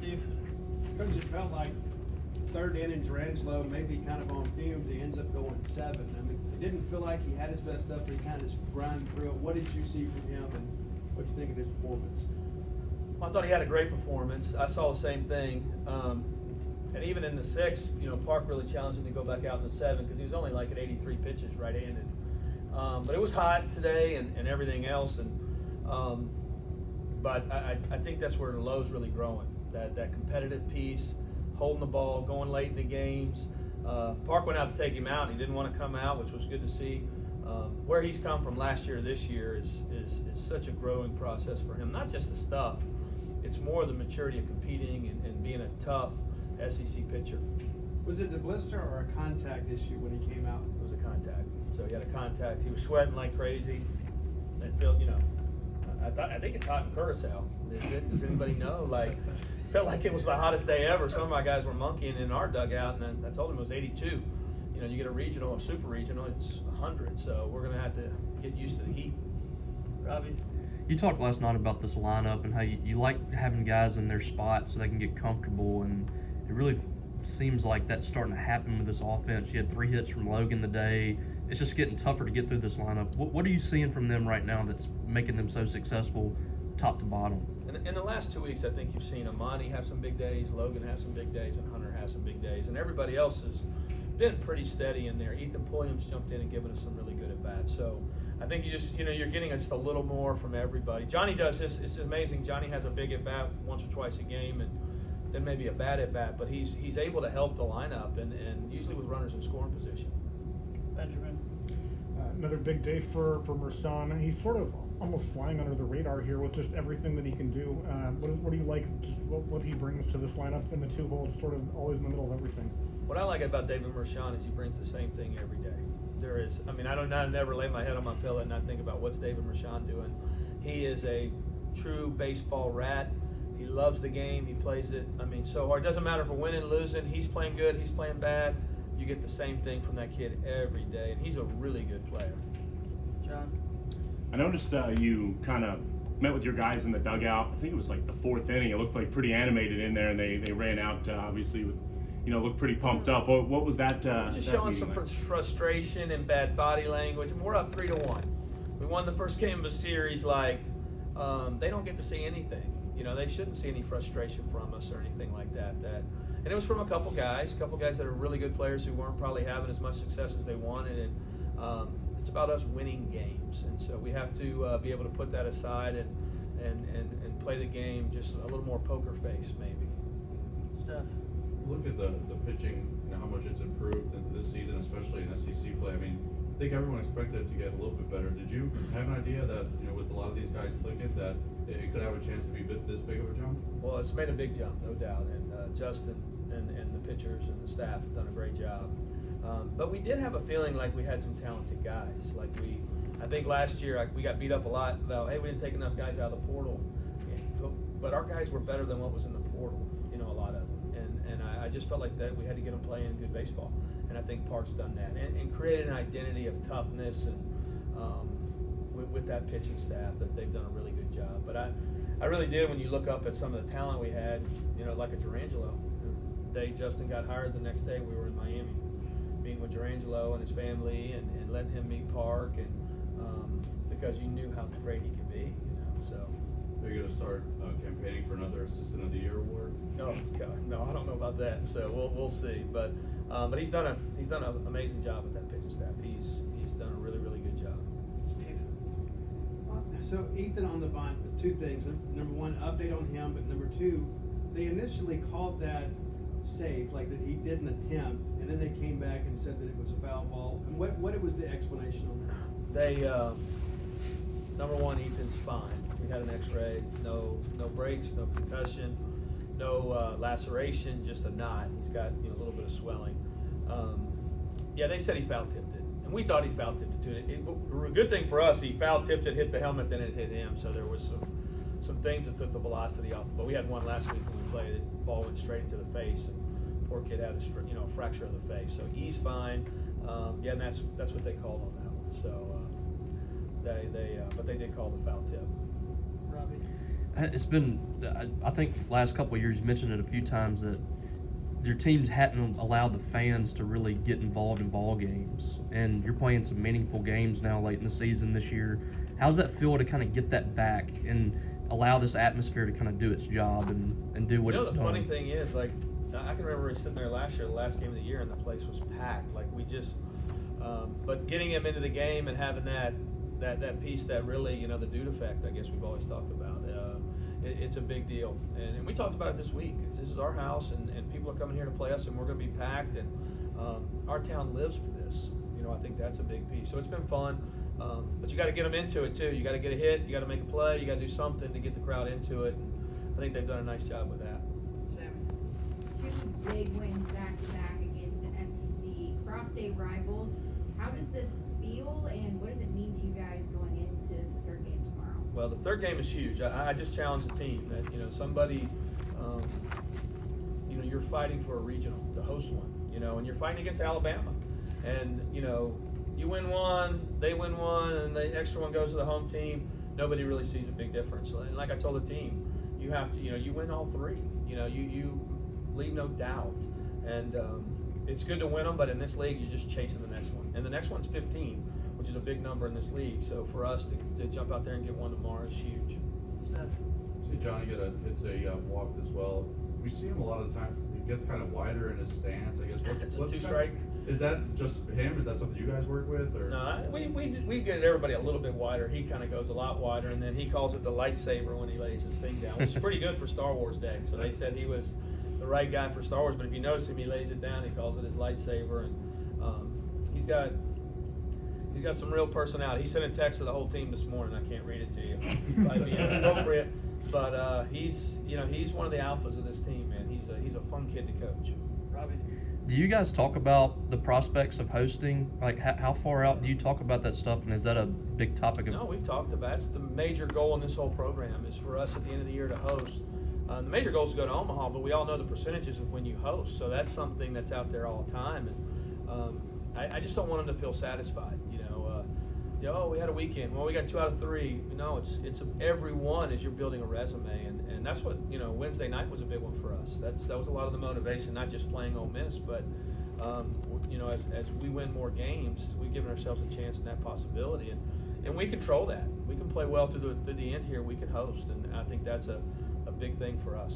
Steve? Coach, it felt like third inning, Durangelo maybe kind of on fumes. He ends up going 7. I mean, it didn't feel like he had his best up, but he kind of just grinded through it. What did you see from him, and what do you think of his performance? I thought he had a great performance. I saw the same thing. And even in the 6, Park really challenged him to go back out in the 7 because he was only like at 83 pitches right-handed. But it was hot today and everything else. But I think that's where Lowe's really growing. That competitive piece, holding the ball, going late in the games. Park went out to take him out. He didn't want to come out, which was good to see. Where he's come from last year to this year is such a growing process for him. Not just the stuff. It's more the maturity of competing and being a tough SEC pitcher. Was it the blister or a contact issue when he came out? It was a contact. So he had a contact. He was sweating like crazy. And felt, I think it's hot in Curacao. Does anybody know? Felt like it was the hottest day ever. Some of my guys were monkeying in our dugout, and I told them it was 82. You get a regional or super regional, it's 100. So we're going to have to get used to the heat. Robbie? You talked last night about this lineup and how you like having guys in their spot so they can get comfortable, and it really seems like that's starting to happen with this offense. You had 3 hits from Logan today. It's just getting tougher to get through this lineup. What are you seeing from them right now that's making them so successful top to bottom? In the last 2 weeks, I think you've seen Amani have some big days, Logan have some big days, and Hunter have some big days, and everybody else has been pretty steady in there. Ethan Pulliam's jumped in and given us some really good at-bats. So I think you're getting just a little more from everybody. Johnny does this. It's amazing. Johnny has a big at-bat once or twice a game, and then maybe a bad at-bat, but he's able to help the lineup, and usually with runners in scoring position. Benjamin. Another big day for Mershon. He's sort of almost flying under the radar here with just everything that he can do. What do you like, just what he brings to this lineup in the 2 holes, sort of always in the middle of everything? What I like about David Mershon is he brings the same thing every day. I never lay my head on my pillow and not think about what's David Mershon doing. He is a true baseball rat. He loves the game. He plays it, so hard. It doesn't matter if we're winning, losing. He's playing good. He's playing bad. You get the same thing from that kid every day, and he's a really good player. John? I noticed you kind of met with your guys in the dugout. I think it was like the 4th inning. It looked like pretty animated in there, and they ran out, obviously, with, looked pretty pumped up. What was that? Just that showing some like? frustration and bad body language. And we're up 3-1. We won the first game of a series. They don't get to see anything. They shouldn't see any frustration from us or anything like that. And it was from a couple guys that are really good players who weren't probably having as much success as they wanted. And it's about us winning games. And so we have to be able to put that aside and play the game just a little more poker face, maybe. Steph? Look at the pitching and how much it's improved this season, especially in SEC play. I think everyone expected it to get a little bit better. Did you have an idea that, with a lot of these guys clicking, that it could have a chance to be this big of a jump? Well, it's made a big jump, no doubt. And Justin and the pitchers and the staff have done a great job. But we did have a feeling like we had some talented guys. I think last year we got beat up a lot about, hey, we didn't take enough guys out of the portal. But our guys were better than what was in the portal, a lot of them. And I just felt like that we had to get them playing good baseball. And I think Park's done that. And created an identity of toughness and with that pitching staff that they've done a really good job. But I really did, when you look up at some of the talent we had, like a Durangelo. The day Justin got hired, the next day we were in Miami, being with Durangelo and his family and letting him meet Park, and because you knew how great he could be, so. Are you going to start campaigning for another Assistant of the Year award? No, I don't know about that. So we'll see. But he's done an amazing job with that pitching staff. He's done a really, really good job. Steve? So Ethan on the bunt, 2 things. Number 1, update on him, but number 2, they initially called that safe, like that he didn't attempt, and then they came back and said that it was a foul ball. And what was the explanation on that? They number 1, Ethan's fine. We had an X-ray, no breaks, no concussion, no laceration, just a knot. He's got a little bit of swelling. They said he foul tipped it, and we thought he foul tipped it too. A good thing for us, he foul tipped it, hit the helmet, then it hit him. So there was some things that took the velocity off. But we had one last week when we played it, the ball went straight into the face, and poor kid had a fracture of the face. So he's fine. And that's what they called on that one. So but they did call the foul tip. Robbie? It's been, I think, last couple of years, you mentioned it a few times that your teams hadn't allowed the fans to really get involved in ball games, and you're playing some meaningful games now late in the season this year. How does that feel to kind of get that back and allow this atmosphere to kind of do its job and do what it's done? The funny thing is, like, I can remember sitting there last year, the last game of the year, and the place was packed. Like, we just, but getting them into the game and having that piece that really, you know, the dude effect, I guess we've always talked about. It's a big deal, and we talked about it this week. This is our house, and people are coming here to play us, and we're going to be packed, and our town lives for this. You know, I think that's a big piece. So it's been fun, but you got to get them into it too. You got to get a hit, you got to make a play, you got to do something to get the crowd into it. And I think they've done a nice job with that. Sammy. 2 big wins back to back against an SEC cross-state rivals. How does this feel, and what does it mean to you guys going into the third game tomorrow? Well, the third game is huge. I just challenged the team that, you know, somebody, you know, you're fighting for a regional, to host one, you know, and you're fighting against Alabama. And, you know, you win one, they win one, and the extra one goes to the home team. Nobody really sees a big difference. And like I told the team, you have to, you know, you win all 3. You know, you leave no doubt. And it's good to win them, but in this league, you're just chasing the next one. And the next one's 15, which is a big number in this league. So for us to jump out there and get one tomorrow is huge. Steph. See Johnny hits a walk as well. We see him a lot of times. He gets kind of wider in his stance. I guess It's a what's 2-strike. Is that just him? Is that something you guys work with? Or No, we get everybody a little bit wider. He kind of goes a lot wider, and then he calls it the lightsaber when he lays his thing down, which is pretty good for Star Wars Day. So they said he was the right guy for Star Wars. But if you notice him, he lays it down. He calls it his lightsaber, and he's got some real personality. He sent a text to the whole team this morning. I can't read it to you. It might be inappropriate, but he's one of the alphas of this team, man. He's a fun kid to coach. Robbie. Do you guys talk about the prospects of hosting? Like, how far out do you talk about that stuff, and is that a big topic? No, we've talked about it. That's the major goal in this whole program is for us at the end of the year to host. The major goal is to go to Omaha, but we all know the percentages of when you host, so that's something that's out there all the time. And I just don't want them to feel satisfied. Oh, we had a weekend. Well, we got 2 out of 3. No, it's every one as you're building a resume, and that's what Wednesday night was a big one for us. That was a lot of the motivation, not just playing Ole Miss, but as we win more games, we've given ourselves a chance in that possibility, and we control that. We can play well through the end here. We can host, and I think that's a big thing for us.